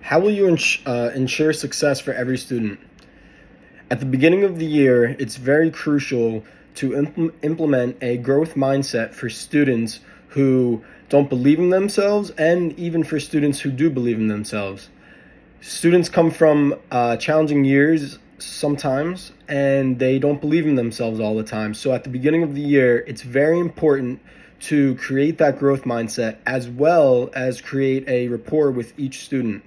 How will you ensure success for every student? At the beginning of the year, it's very crucial to implement a growth mindset for students who don't believe in themselves and even for students who do believe in themselves. Students come from challenging years sometimes and they don't believe in themselves all the time. So at the beginning of the year, it's very important to create that growth mindset as well as create a rapport with each student.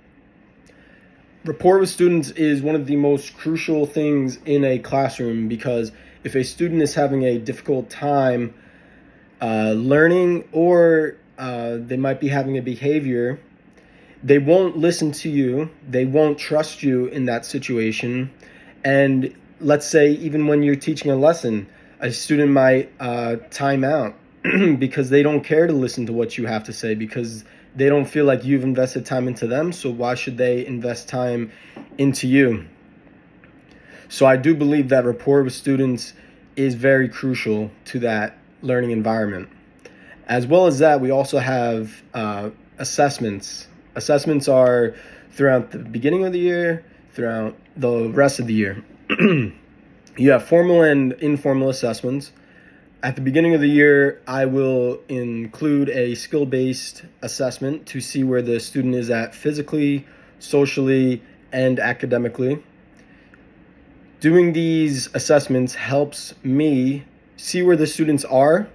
Rapport with students is one of the most crucial things in a classroom because if a student is having a difficult time learning or they might be having a behavior, they won't listen to you, they won't trust you in that situation. And let's say even when you're teaching a lesson, a student might time out because they don't care to listen to what you have to say because they don't feel like you've invested time into them, so why should they invest time into you? So I do believe that rapport with students is very crucial to that learning environment. As well as that, we also have assessments. Assessments are throughout the beginning of the year, throughout the rest of the year. You have formal and informal assessments. At the beginning of the year, I will include a skill-based assessment to see where the student is at physically, socially, and academically. Doing these assessments helps me see where the students are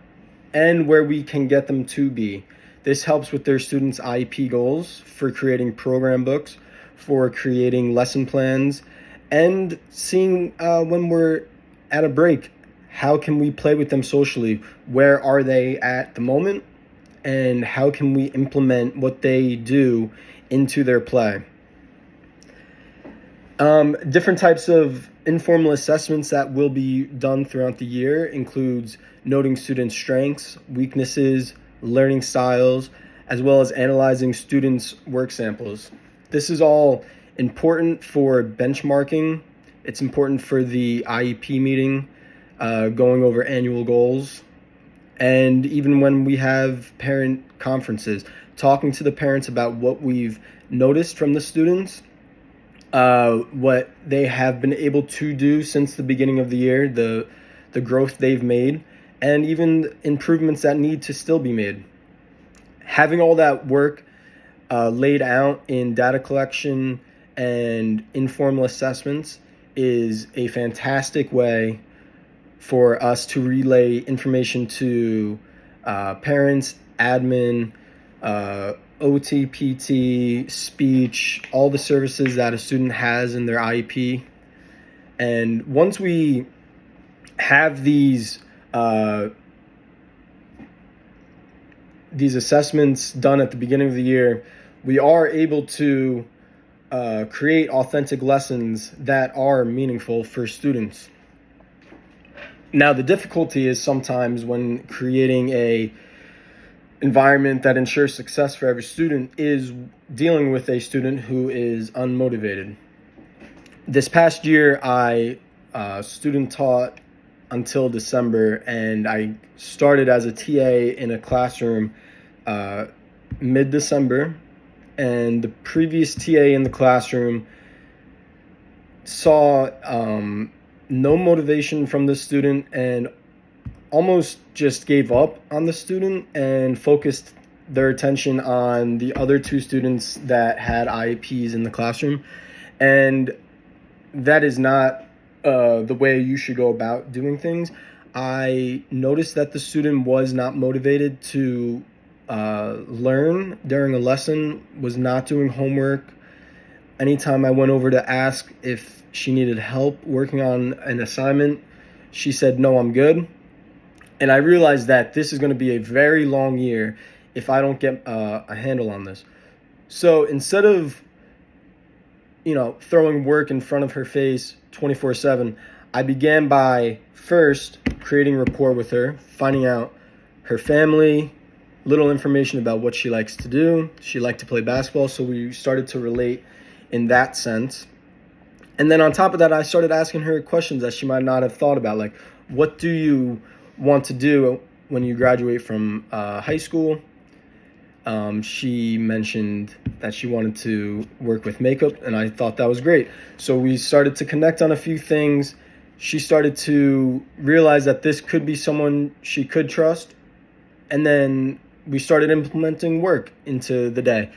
and where we can get them to be. This helps with their students' IEP goals for creating program books, for creating lesson plans, and seeing when we're at a break. How can we play with them socially? Where are they at the moment? And how can we implement what they do into their play? Different types of informal assessments that will be done throughout the year includes noting students' strengths, weaknesses, learning styles, as well as analyzing students' work samples. This is all important for benchmarking. It's important for the IEP meeting, going over annual goals, and even when we have parent conferences, talking to the parents about what we've noticed from the students, what they have been able to do since the beginning of the year, the growth they've made, and even improvements that need to still be made. Having all that work laid out in data collection and informal assessments is a fantastic way for us to relay information to parents, admin, OT, PT, speech, all the services that a student has in their IEP. And once we have these assessments done at the beginning of the year, we are able to create authentic lessons that are meaningful for students. Now, the difficulty is sometimes when creating a environment that ensures success for every student is dealing with a student who is unmotivated. This past year, I student taught until December, and I started as a TA in a classroom mid-December, and the previous TA in the classroom saw no motivation from the student and almost just gave up on the student and focused their attention on the other two students that had IEPs in the classroom. And that is not the way you should go about doing things. I noticed that the student was not motivated to learn during a lesson, was not doing homework. Anytime I went over to ask if she needed help working on an assignment, she said, "No, I'm good." And I realized that this is going to be a very long year if I don't get a handle on this. So instead of, throwing work in front of her face 24/7, I began by first creating rapport with her, finding out her family, little information about what she likes to do. She liked to play basketball, so we started to relate in that sense. And then on top of that, I started asking her questions that she might not have thought about, like, what do you want to do when you graduate from high school? She mentioned that she wanted to work with makeup, and I thought that was great. So we started to connect on a few things. She started to realize that this could be someone she could trust, and then we started implementing work into the day.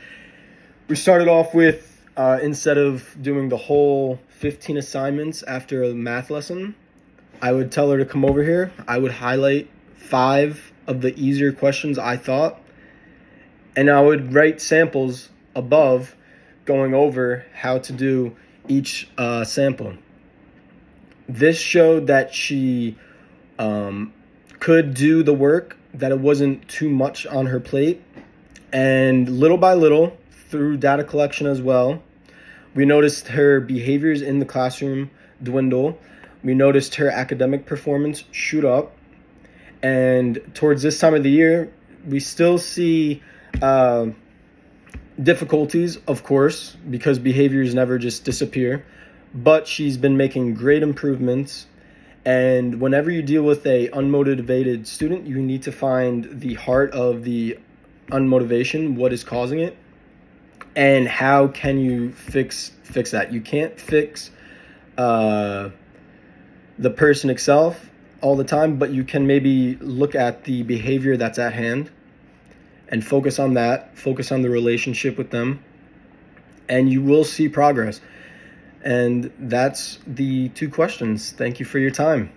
We started off with, instead of doing the whole 15 assignments after a math lesson, I would tell her to come over here. I would highlight 5 of the easier questions I thought, and I would write samples above going over how to do each sample. This showed that she could do the work, that it wasn't too much on her plate. And little by little, through data collection as well, we noticed her behaviors in the classroom dwindle. We noticed her academic performance shoot up. And towards this time of the year, we still see difficulties, of course, because behaviors never just disappear. But she's been making great improvements. And whenever you deal with a unmotivated student, you need to find the heart of the unmotivation, what is causing it, and how can you fix that. You can't fix the person itself all the time, but you can maybe look at the behavior that's at hand and focus on that, focus on the relationship with them, and you will see progress. And that's the 2 questions. Thank you for your time.